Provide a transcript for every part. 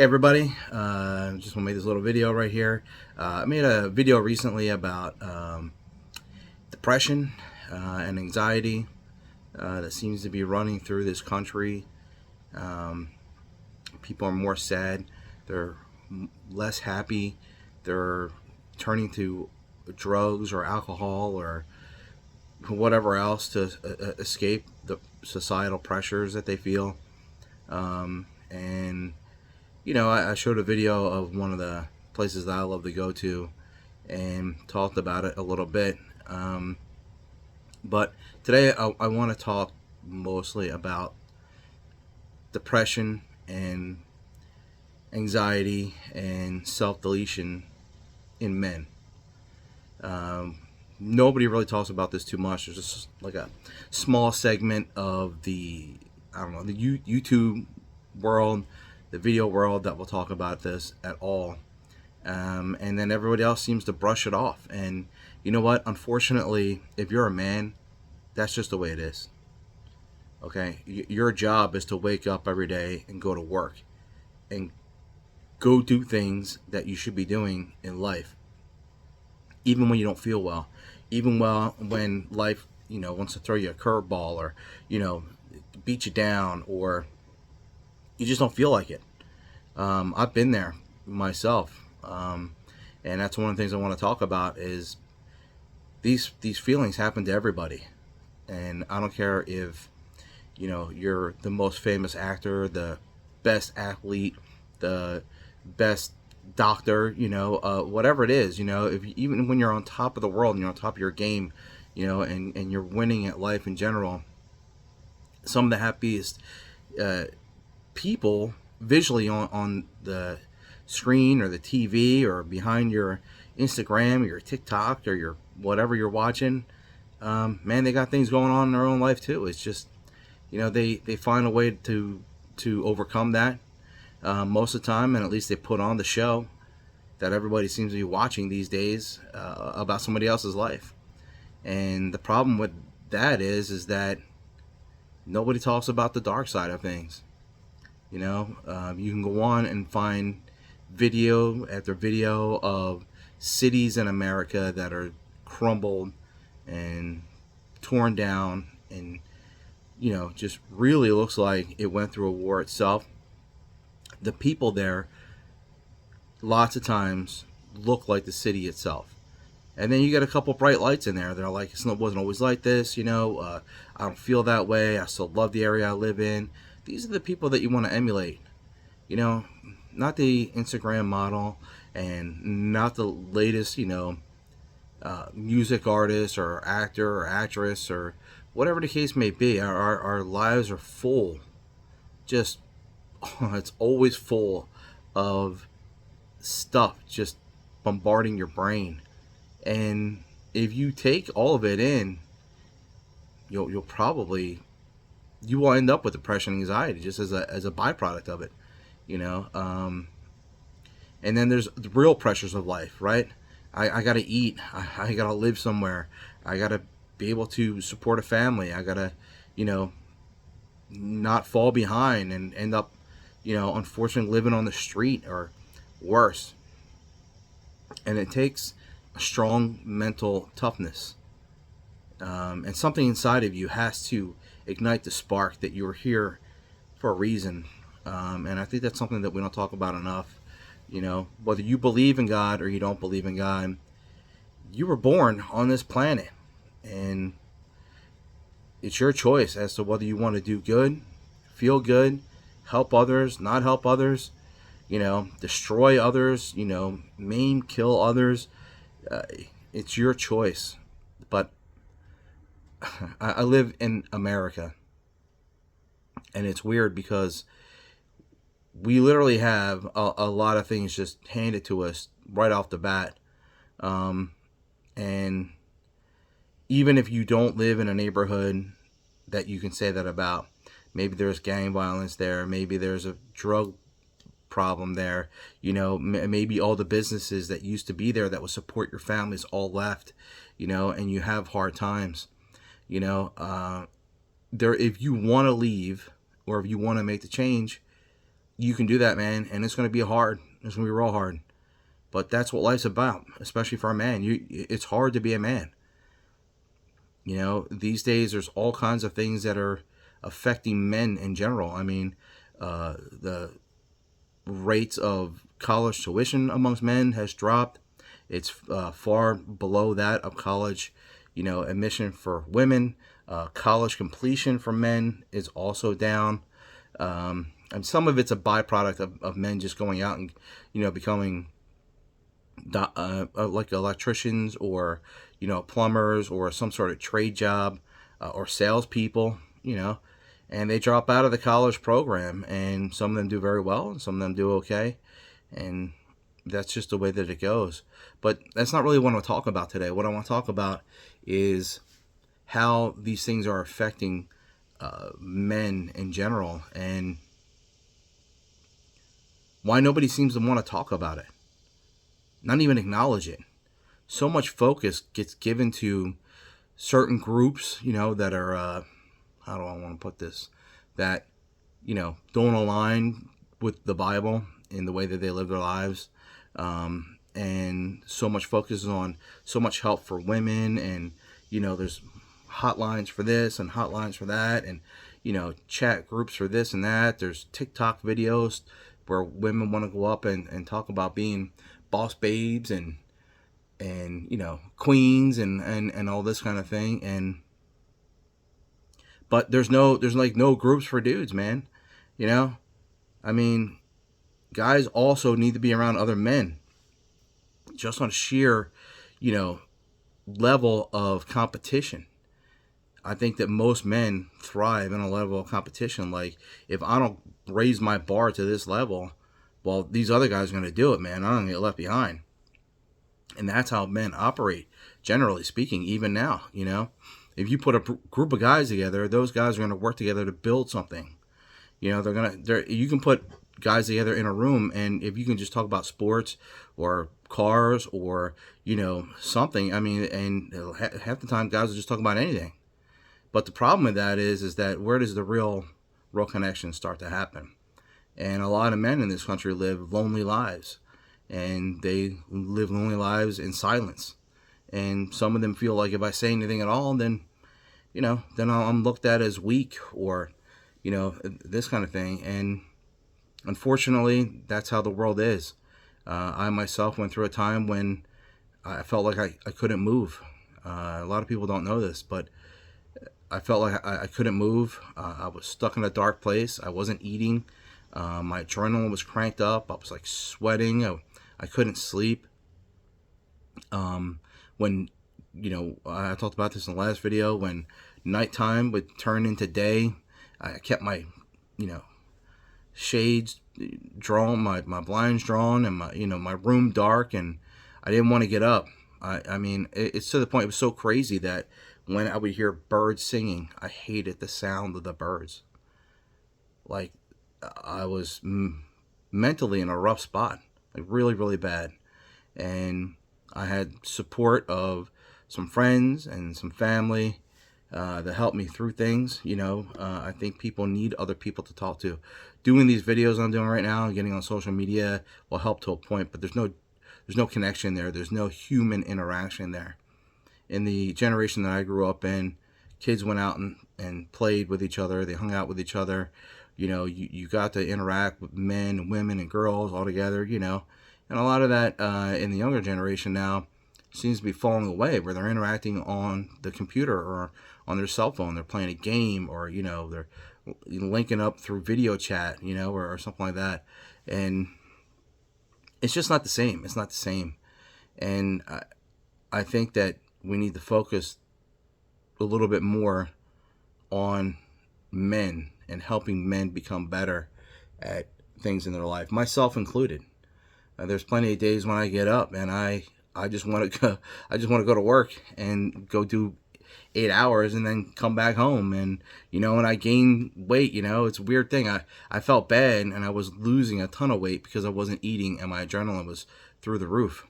Hey everybody, just want to make this little video right here. I made a video recently about depression and anxiety that seems to be running through this country. Um, People are more sad, they're less happy, they're turning to drugs or alcohol or whatever else to escape the societal pressures that they feel. And I showed a video of one of the places that I love to go to and talked about it a little bit. But today I want to talk mostly about depression and anxiety and self-deletion in men. Nobody really talks about this too much. There's just like a small segment of the, I don't know, the YouTube world, the video world that will talk about this at all. And then everybody else seems to brush it off. And you know what? Unfortunately, if you're a man, that's just the way it is. Okay? Your job is to wake up every day and go to work and go do things that you should be doing in life, even when you don't feel well, even when life, wants to throw you a curveball or, beat you down or you just don't feel like it. I've been there myself. And that's one of the things I want to talk about is these feelings happen to everybody. And I don't care if, you're the most famous actor, the best athlete, the best doctor, whatever it is, if even when you're on top of the world and you're on top of your game, and you're winning at life in general, some of the happiest people visually on the screen or the TV or behind your Instagram or your TikTok or your whatever you're watching, man, they got things going on in their own life too. It's just, they find a way to overcome that most of the time, and at least they put on the show that everybody seems to be watching these days about somebody else's life. And the problem with that is that nobody talks about the dark side of things. You can go on and find video after video of cities in America that are crumbled and torn down and, just really looks like it went through a war itself. The people there, lots of times, look like the city itself. And then you get a couple bright lights in there. They're like, it wasn't always like this, I don't feel that way. I still love the area I live in. These are the people that you want to emulate. Not the Instagram model and not the latest, music artist or actor or actress or whatever the case may be. Our lives are full. Just, it's always full of stuff just bombarding your brain. And if you take all of it in, you'll probably you will end up with depression and anxiety just as a byproduct of it, and then there's the real pressures of life, right? I gotta eat, I gotta live somewhere, I gotta be able to support a family, I gotta, not fall behind and end up, unfortunately living on the street or worse. And it takes a strong mental toughness, and something inside of you has to ignite the spark that you were here for a reason. And I think that's something that we don't talk about enough. Whether you believe in God or you don't believe in God, you were born on this planet, and it's your choice as to whether you want to do good, feel good, help others, not help others, destroy others, maim, kill others. It's your choice. But I live in America, and it's weird because we literally have a lot of things just handed to us right off the bat. And even if you don't live in a neighborhood that you can say that about, maybe there's gang violence there, maybe there's a drug problem there, maybe all the businesses that used to be there that would support your families all left, and you have hard times. There, if you want to leave or if you want to make the change, you can do that, man, and it's going to be hard. It's going to be real hard. But that's what life's about, especially for a man. It's hard to be a man. You know, these days there's all kinds of things that are affecting men in general. I mean, the rates of college tuition amongst men has dropped. It's far below that of college, admission for women. College completion for men is also down. And some of it's a byproduct of men just going out and, becoming like electricians or, plumbers or some sort of trade job or salespeople, and they drop out of the college program, and some of them do very well and some of them do okay. And that's just the way that it goes. But that's not really what I want to talk about today. What I want to talk about is how these things are affecting men in general, and why nobody seems to want to talk about it, not even acknowledge it. So much focus gets given to certain groups, that are, how do I want to put this, that, don't align with the Bible in the way that they live their lives. And so much focus on so much help for women, and, there's hotlines for this and hotlines for that, and, chat groups for this and that. There's TikTok videos where women want to go up and talk about being boss babes and queens and all this kind of thing. But there's like no groups for dudes, man. I mean, guys also need to be around other men, just on sheer, level of competition. I think that most men thrive in a level of competition. Like, if I don't raise my bar to this level, well, these other guys are going to do it, man. I'm going to get left behind. And that's how men operate, generally speaking, even now. If you put a group of guys together, those guys are going to work together to build something. You can put guys together in a room, and if you can just talk about sports or cars or, something, I mean, and half the time guys will just talk about anything. But the problem with that is that where does the real connection start to happen? And a lot of men in this country live lonely lives, and they live lonely lives in silence. And some of them feel like if I say anything at all, then I'm looked at as weak or, this kind of thing. And unfortunately, that's how the world is. I myself went through a time when I felt like I couldn't move. A lot of people don't know this, but I felt like I couldn't move. I was stuck in a dark place. I wasn't eating. My adrenaline was cranked up. I was like sweating. I couldn't sleep. When, I talked about this in the last video, when nighttime would turn into day, I kept my, shades drawn, my blinds drawn, and my room dark, and I didn't want to get up. I mean, it's to the point, it was so crazy that when I would hear birds singing, I hated the sound of the birds. Like, I was mentally in a rough spot, like really, really bad. And I had support of some friends and some family that helped me through things. I think people need other people to talk to. Doing these videos I'm doing right now and getting on social media will help to a point, but there's no connection there. There's no human interaction there. In the generation that I grew up in, kids went out and played with each other. They hung out with each other. You got to interact with men and women and girls all together, and a lot of that in the younger generation now seems to be falling away, where they're interacting on the computer or on their cell phone. They're playing a game, or, they're linking up through video chat, or something like that. And it's just not the same. It's not the same. And I think that we need to focus a little bit more on men and helping men become better at things in their life, myself included. There's plenty of days when I get up and I just want to go. I just want to go to work and go do 8 hours and then come back home. And and I gain weight. It's a weird thing. I felt bad, and I was losing a ton of weight because I wasn't eating, and my adrenaline was through the roof.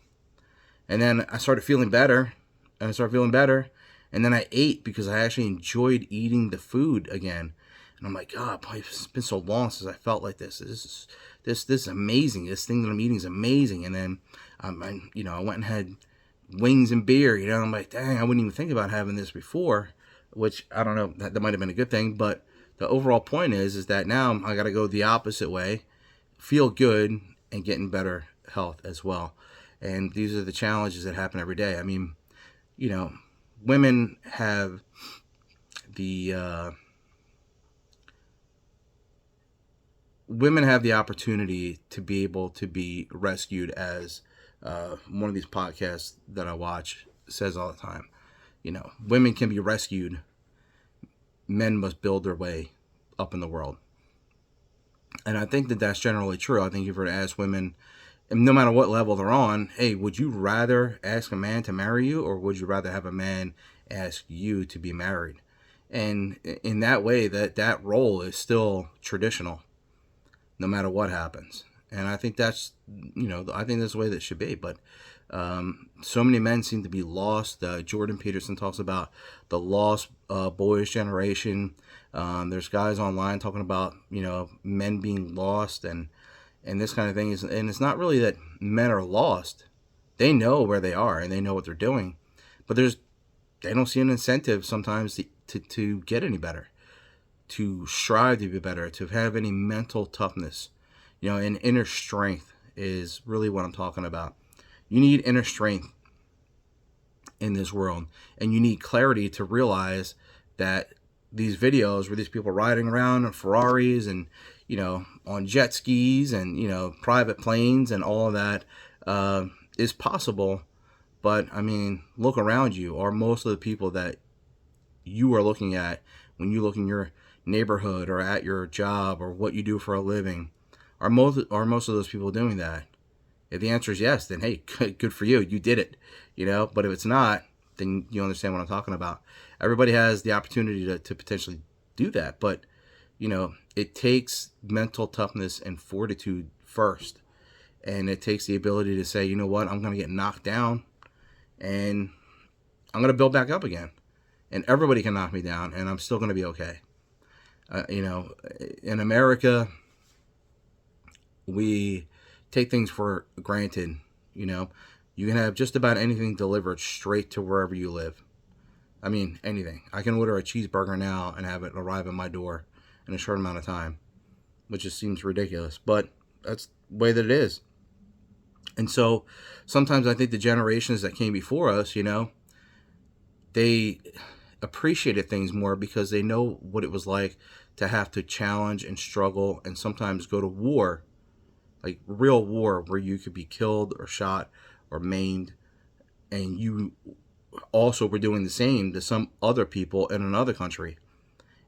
And then I started feeling better. And then I ate because I actually enjoyed eating the food again. And I'm like, God, boy, it's been so long since I felt like this. This is amazing. This thing that I'm eating is amazing. And then, I went and had wings and beer. I'm like, dang, I wouldn't even think about having this before. Which, I don't know, that might have been a good thing. But the overall point is that now I got to go the opposite way, feel good, and get in better health as well. And these are the challenges that happen every day. I mean, women have the opportunity to be able to be rescued, as one of these podcasts that I watch says all the time. Women can be rescued. Men must build their way up in the world. And I think that that's generally true. I think if you were to ask women, and no matter what level they're on, hey, would you rather ask a man to marry you, or would you rather have a man ask you to be married? And in that way, that role is still traditional, no matter what happens. And I think that's the way that it should be. But so many men seem to be lost. Jordan Peterson talks about the lost boys generation. There's guys online talking about, men being lost and this kind of thing. And it's not really that men are lost. They know where they are and they know what they're doing. But they don't see an incentive sometimes to get any better, to strive to be better, to have any mental toughness. And inner strength is really what I'm talking about. You need inner strength in this world, and you need clarity to realize that these videos where these people riding around in Ferraris and, on jet skis and, private planes and all of that is possible. But, I mean, look around you. Are most of the people that you are looking at when you look in your neighborhood or at your job or what you do for a living, are most of those people doing that? If the answer is yes, then hey, good for you. You did it, But if it's not, then you understand what I'm talking about. Everybody has the opportunity to potentially do that. But, it takes mental toughness and fortitude first. And it takes the ability to say, you know what, I'm going to get knocked down and I'm going to build back up again. And everybody can knock me down and I'm still going to be okay. In America, we take things for granted. You can have just about anything delivered straight to wherever you live. I mean, anything. I can order a cheeseburger now and have it arrive at my door in a short amount of time, which just seems ridiculous, but that's the way that it is. And so sometimes I think the generations that came before us, they appreciated things more because they know what it was like to have to challenge and struggle and sometimes go to war, like real war, where you could be killed or shot or maimed, and you also were doing the same to some other people in another country.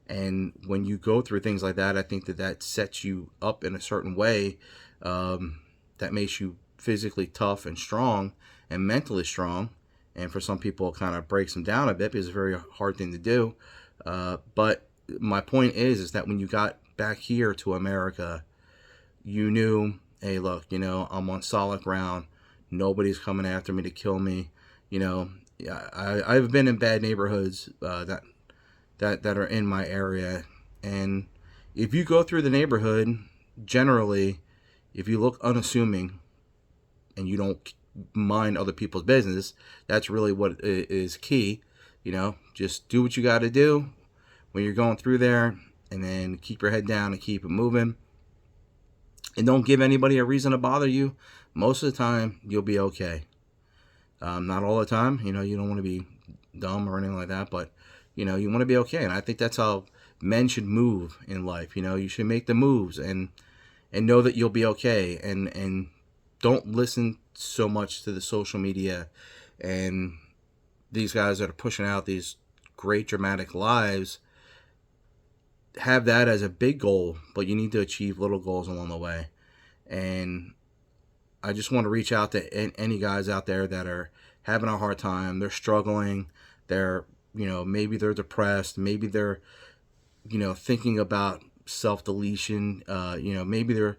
And when you go through things like that, I think that sets you up in a certain way that makes you physically tough and strong and mentally strong. And for some people, it kind of breaks them down a bit because it's a very hard thing to do. But my point is that when you got back here to America, you knew, hey, look, I'm on solid ground. Nobody's coming after me to kill me. I've been in bad neighborhoods that are in my area. And if you go through the neighborhood, generally, if you look unassuming and you don't mind other people's business, that's really what is key. Just do what you got to do when you're going through there, and then keep your head down and keep it moving. And don't give anybody a reason to bother you. Most of the time, you'll be okay. Not all the time. You don't want to be dumb or anything like that, but, you want to be okay. And I think that's how men should move in life. You should make the moves and know that you'll be okay. And don't listen so much to the social media and these guys that are pushing out these great dramatic lives. Have that as a big goal, but you need to achieve little goals along the way. And I just want to reach out to any guys out there that are having a hard time. They're struggling. They're, maybe they're depressed. Maybe they're, thinking about self-deletion. Maybe they're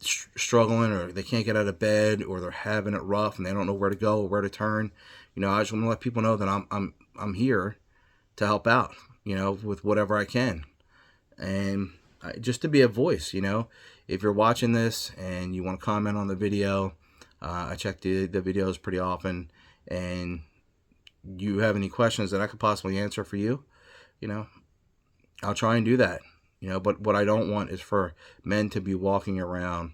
struggling, or they can't get out of bed, or they're having it rough and they don't know where to go or where to turn. I just want to let people know that I'm here to help out, with whatever I can. And just to be a voice, if you're watching this and you want to comment on the video, I check the videos pretty often, and you have any questions that I could possibly answer for you, I'll try and do that. But what I don't want is for men to be walking around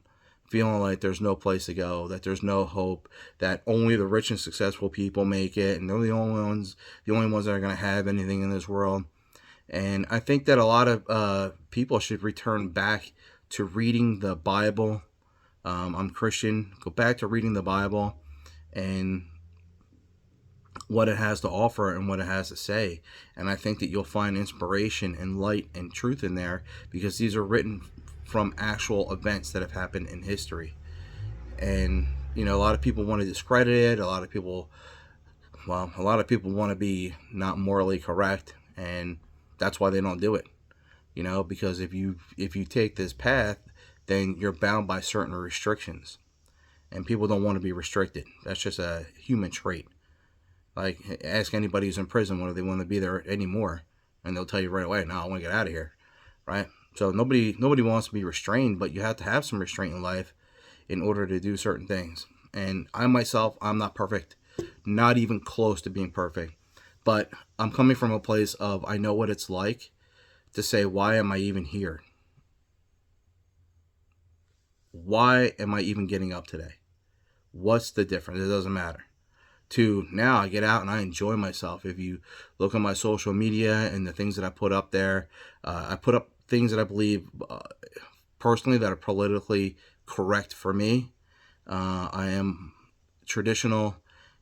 feeling like there's no place to go, that there's no hope, that only the rich and successful people make it, and they're the only ones that are going to have anything in this world. And I think that a lot of people should return back to reading the Bible. I'm Christian. Go back to reading the Bible and what it has to offer and what it has to say. And I think that you'll find inspiration and light and truth in there, because these are written from actual events that have happened in history. And a lot of people want to discredit it. A lot of people want to be not morally correct, and that's why they don't do it. Because if you take this path, then you're bound by certain restrictions, and people don't want to be restricted. That's just a human trait. Like, ask anybody who's in prison whether they want to be there anymore, and they'll tell you right away, no, I want to get out of here, right? So nobody wants to be restrained, but you have to have some restraint in life in order to do certain things. And I myself, I'm not perfect, not even close to being perfect, but I'm coming from a place of I know what it's like to say, why am I even here? Why am I even getting up today? What's the difference? It doesn't matter. To now I get out and I enjoy myself. If you look at my social media and the things that I put up there, I put up things that I believe personally that are politically correct for me. I am traditional,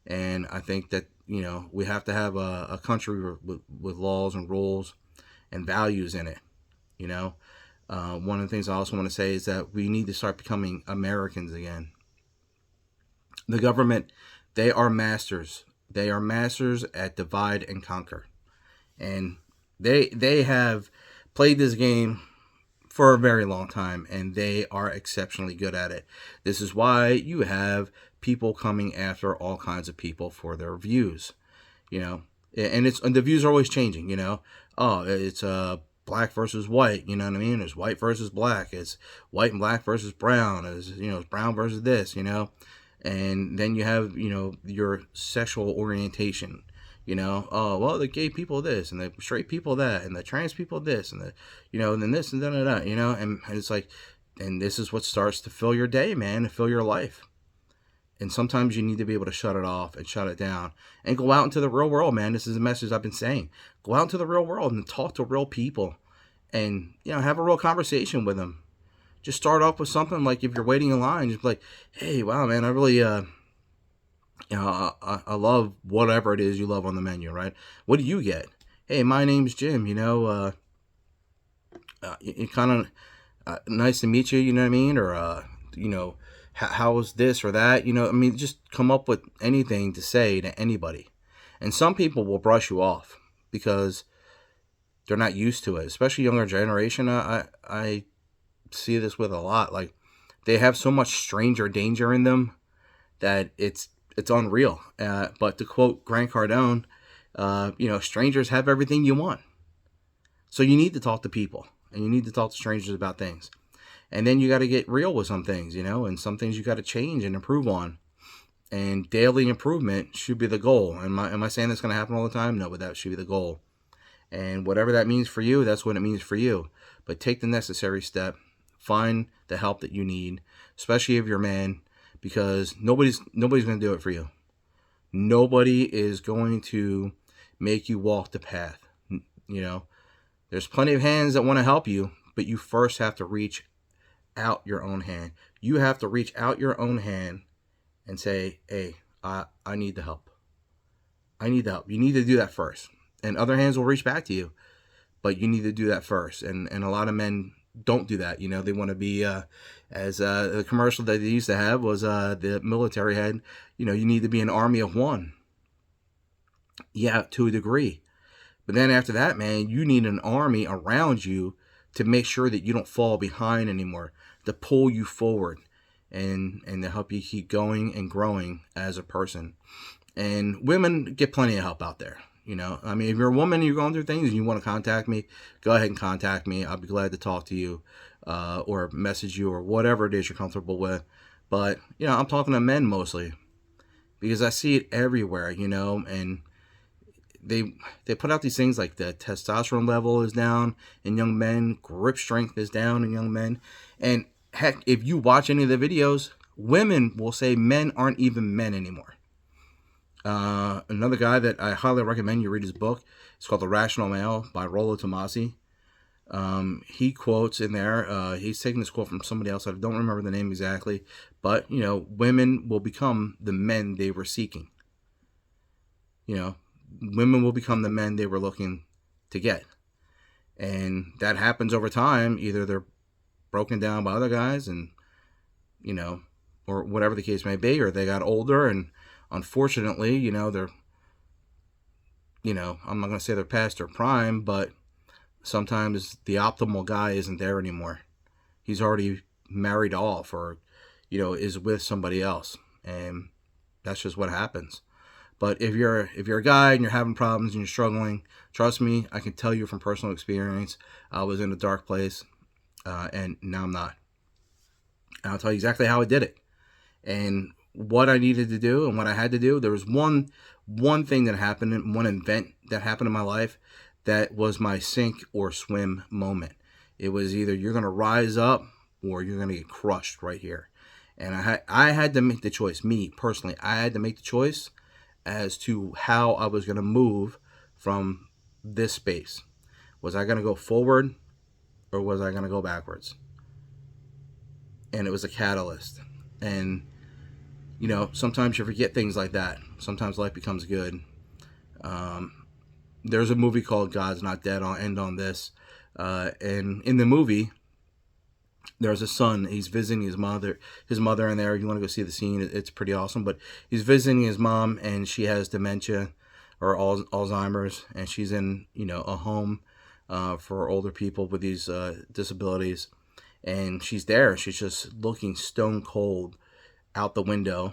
and I think that we have to have a country with laws and rules and values in it. One of the things I also want to say is that we need to start becoming Americans again. The government, they are masters. They are masters at divide and conquer. And they have played this game for a very long time, and they are exceptionally good at it. This is why you have people coming after all kinds of people for their views, and the views are always changing. It's black versus white. You know what I mean? It's white versus black. It's white and black versus brown. It's brown versus this. And then you have your sexual orientation. The gay people this, and the straight people that, and the trans people this, and and then this and then that, and it's like, and this is what starts to fill your day, man, and fill your life. And sometimes you need to be able to shut it off and shut it down and go out into the real world, man. This is a message I've been saying. Go out into the real world and talk to real people, and have a real conversation with them. Just start off with something like, if you're waiting in line, just be like, hey, wow, man, I really I love whatever it is you love on the menu, right? What do you get? Hey, my name's Jim, it kind of nice to meet you, you know what I mean? Or, how's this or that? Just come up with anything to say to anybody. And some people will brush you off because they're not used to it, especially younger generation. I see this with a lot. Like, they have so much stranger danger in them that it's unreal. But to quote Grant Cardone, strangers have everything you want. So you need to talk to people, and you need to talk to strangers about things. And then you got to get real with some things, and some things you got to change and improve on. And daily improvement should be the goal. Am I saying that's going to happen all the time? No, but that should be the goal. And whatever that means for you, that's what it means for you. But take the necessary step. Find the help that you need, especially if you're a man, because nobody's going to do it for you. Nobody is going to make you walk the path. There's plenty of hands that want to help you, but you first have to reach out your own hand. You have to reach out your own hand and say, hey, I need the help. I need the help. You need to do that first. And other hands will reach back to you, but you need to do that first. And a lot of men don't do that. They want to be, as the commercial that they used to have was the military had, you need to be an army of one. Yeah, to a degree. But then after that, man, you need an army around you to make sure that you don't fall behind anymore, to pull you forward and to help you keep going and growing as a person. And women get plenty of help out there. You know, I mean, if you're a woman and you're going through things and you want to contact me, go ahead and contact me. I'll be glad to talk to you, or message you, or whatever it is you're comfortable with. But, you know, I'm talking to men mostly because I see it everywhere, you know, and they put out these things like the testosterone level is down in young men, grip strength is down in young men. And heck, if you watch any of the videos, women will say men aren't even men anymore. Another guy that I highly recommend you read his book. It's called The Rational Male by Rollo Tomasi. He quotes in there, he's taking this quote from somebody else. I don't remember the name exactly, but, you know, women will become the men they were seeking. You know, women will become the men they were looking to get. And that happens over time. Either they're broken down by other guys and, you know, or whatever the case may be, or they got older and unfortunately, you know, they're, you know, I'm not going to say they're past their prime, but sometimes the optimal guy isn't there anymore. He's already married off or, you know, is with somebody else. And that's just what happens. But if you're a guy and you're having problems and you're struggling, trust me, I can tell you from personal experience, I was in a dark place, and now I'm not. And I'll tell you exactly how I did it and what I needed to do and what I had to do. There was one thing that happened, one event that happened in my life that was my sink or swim moment. It was either you're going to rise up or you're going to get crushed right here. And I had to make the choice. Me personally, I had to make the choice as to how I was going to move from this space. Was I going to go forward or was I going to go backwards? And it was a catalyst. And, you know, sometimes you forget things like that. Sometimes life becomes good. There's a movie called God's Not Dead. I'll end on this. And in the movie, there's a son. He's visiting his mother in there. You want to go see the scene? It's pretty awesome. But he's visiting his mom, and she has dementia or Alzheimer's, and she's in, you know, a home for older people with these disabilities. And she's there. She's just looking stone cold out the window.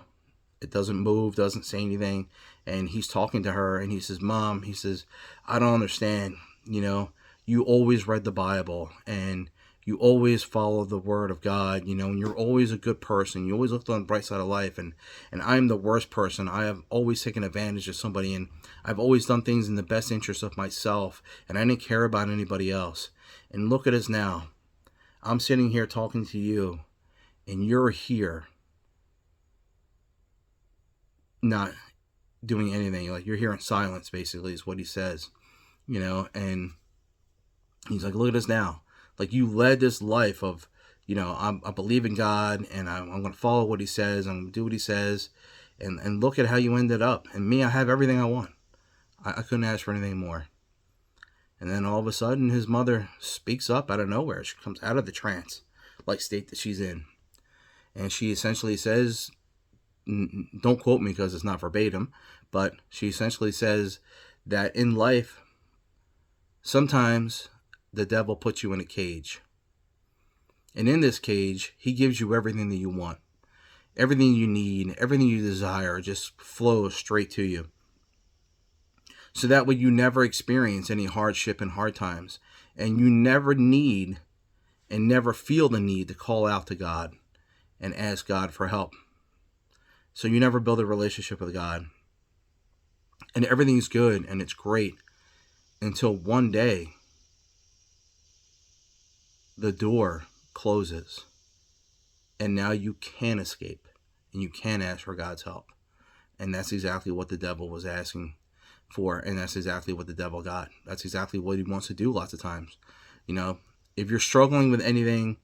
It doesn't move, doesn't say anything. And he's talking to her, and he says, "Mom," he says, "I don't understand. You know, you always read the Bible, and you always follow the word of God, you know, and you're always a good person. You always looked on the bright side of life. And I'm the worst person. I have always taken advantage of somebody, and I've always done things in the best interest of myself, and I didn't care about anybody else. And look at us now. I'm sitting here talking to you, and you're here not doing anything. Like, you're here in silence, basically, is what he says, you know. And he's like, look at us now. Like, you led this life of, you know, I believe in God, and I'm going to follow what he says. I'm going to do what he says. And look at how you ended up. And me, I have everything I want. I couldn't ask for anything more. And then all of a sudden, his mother speaks up out of nowhere. She comes out of the trance, like state that she's in. And she essentially says, don't quote me because it's not verbatim, but she essentially says that in life, sometimes the devil puts you in a cage. And in this cage, he gives you everything that you want. Everything you need, everything you desire just flows straight to you. So that way you never experience any hardship and hard times. And you never need and never feel the need to call out to God and ask God for help. So you never build a relationship with God. And everything's good and it's great until one day the door closes. And now you can escape and you can ask for God's help. And that's exactly what the devil was asking for, and that's exactly what the devil got. That's exactly what he wants to do lots of times. You know, if you're struggling with anything,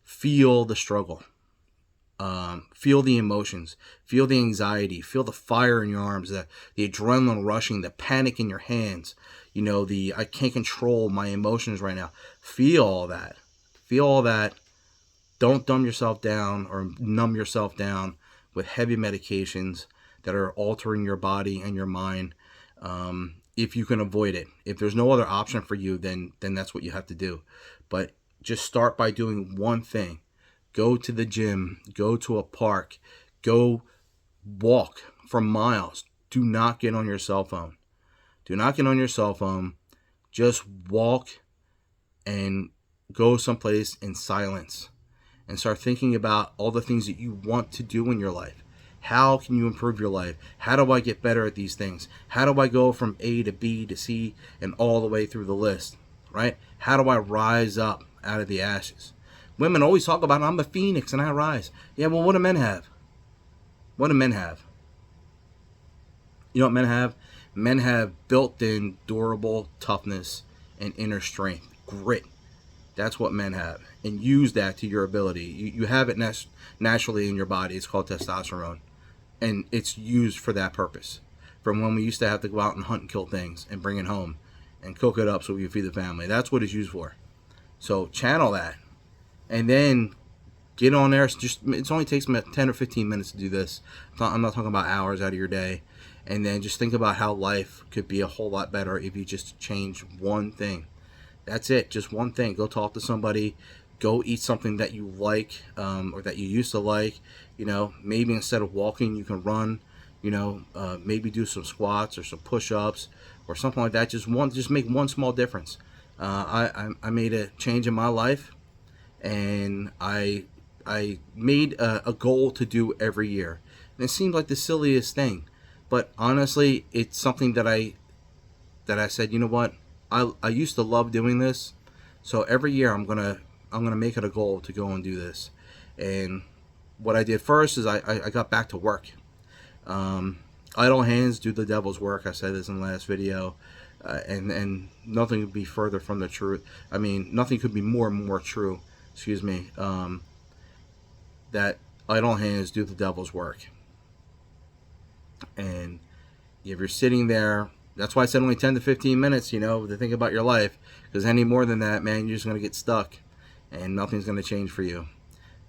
feel the struggle. Feel the emotions. Feel the anxiety. Feel the fire in your arms, the adrenaline rushing, the panic in your hands. You know, I can't control my emotions right now. Feel all that. Feel all that. Don't dumb yourself down or numb yourself down with heavy medications that are altering your body and your mind. If you can avoid it. If there's no other option for you, then that's what you have to do. But just start by doing one thing. Go to the gym. Go to a park. Go walk for miles. Do not get on your cell phone. Do not get on your cell phone. Just walk and go someplace in silence and start thinking about all the things that you want to do in your life. How can you improve your life? How do I get better at these things? How do I go from A to B to C and all the way through the list, right? How do I rise up out of the ashes? Women always talk about, I'm a phoenix and I rise. Yeah, well, what do men have? What do men have? You know what men have? Men have built-in durable toughness and inner strength, grit. That's what men have. And use that to your ability. You have it naturally in your body. It's called testosterone. And it's used for that purpose. From when we used to have to go out and hunt and kill things and bring it home and cook it up so we could feed the family. That's what it's used for. So channel that. And then get on there. It only takes 10 or 15 minutes to do this. I'm not talking about hours out of your day. And then just think about how life could be a whole lot better if you just change one thing. That's it. Just one thing. Go talk to somebody. Go eat something that you like, or that you used to like. You know, maybe instead of walking, you can run. You know, maybe do some squats or some push-ups or something like that. Just make one small difference. I made a change in my life, and I made a goal to do every year. And it seemed like the silliest thing, but honestly, it's something that I said, you know what? I used to love doing this, so every year I'm gonna make it a goal to go and do this. And what I did first is I got back to work. Idle hands do the devil's work. I said this in the last video, and nothing could be further from the truth. I mean, nothing could be more and more true. Excuse me. That idle hands do the devil's work. And if you're sitting there, that's why I said only 10 to 15 minutes, you know, to think about your life. Because any more than that, man, you're just going to get stuck. And nothing's going to change for you.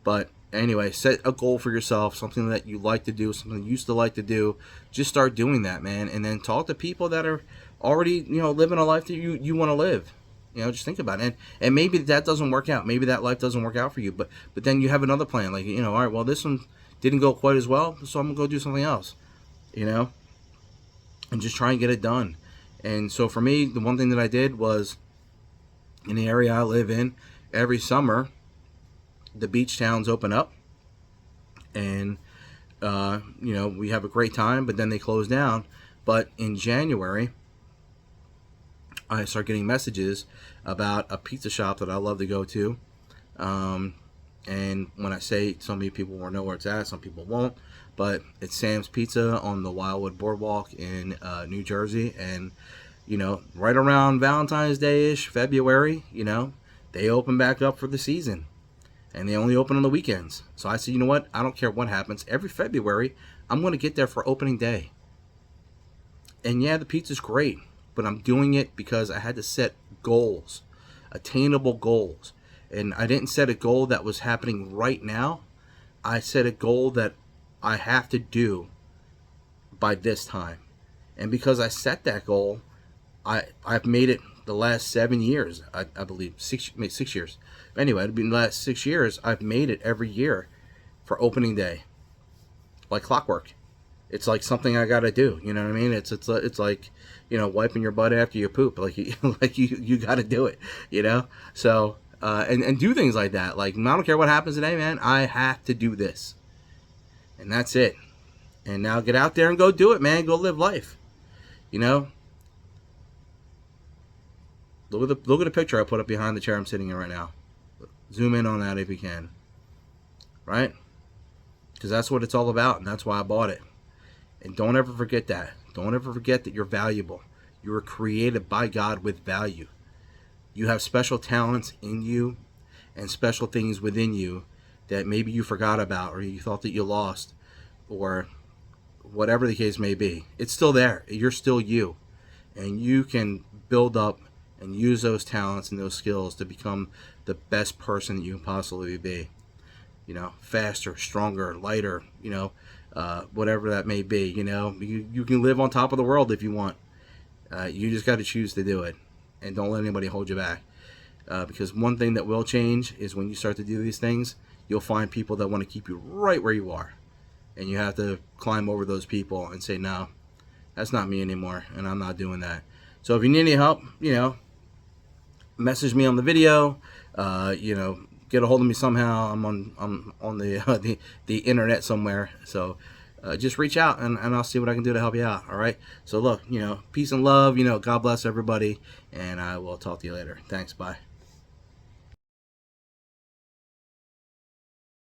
But anyway, set a goal for yourself. Something that you like to do. Something you used to like to do. Just start doing that, man. And then talk to people that are already, you know, living a life that you want to live. You know, just think about it. And maybe that doesn't work out. Maybe that life doesn't work out for you. But then you have another plan. Like, you know, all right, well, this one didn't go quite as well. So I'm going to go do something else. You know? And just try and get it done. And so for me, the one thing that I did was, in the area I live in, every summer, the beach towns open up. And, you know, we have a great time, but then they close down. But in January, I start getting messages about a pizza shop that I love to go to. And when I say, some people will know where it's at, some people won't. But it's Sam's Pizza on the Wildwood Boardwalk in New Jersey. And, you know, right around Valentine's Day-ish, February, you know, they open back up for the season. And they only open on the weekends. So I said, you know what? I don't care what happens. Every February, I'm going to get there for opening day. And yeah, the pizza's great. But I'm doing it because I had to set goals. Attainable goals. And I didn't set a goal that was happening right now. I set a goal that I have to do by this time. And because I set that goal, I've made it the last 7 years. I believe 6 years. Anyway, it'll be the last 6 years. I've made it every year for opening day, like clockwork. It's like something I gotta do. You know what I mean? It's like, you know, wiping your butt after you poop. Like you gotta do it. You know. So and do things like that. Like, I don't care what happens today, man. I have to do this. And that's it. And now get out there and go do it, man. Go live life. You know? Look at the picture I put up behind the chair I'm sitting in right now. Zoom in on that if you can. Right? Because that's what it's all about, and that's why I bought it. And don't ever forget that. Don't ever forget that you're valuable. You were created by God with value. You have special talents in you and special things within you that maybe you forgot about, or you thought that you lost, or whatever the case may be. It's still there. You're still you. And you can build up and use those talents and those skills to become the best person that you can possibly be. You know, faster, stronger, lighter, you know, whatever that may be. You know, you can live on top of the world if you want. You just got to choose to do it. And don't let anybody hold you back. Because one thing that will change is when you start to do these things, you'll find people that want to keep you right where you are. And you have to climb over those people and say, no, That's not me anymore, and I'm not doing that. So if you need any help, message me on the video. Get a hold of me somehow. I'm on the internet somewhere. So just reach out, and I'll see what I can do to help you out. All right. So look, peace and love. God bless everybody, and I will talk to you later. Thanks. Bye.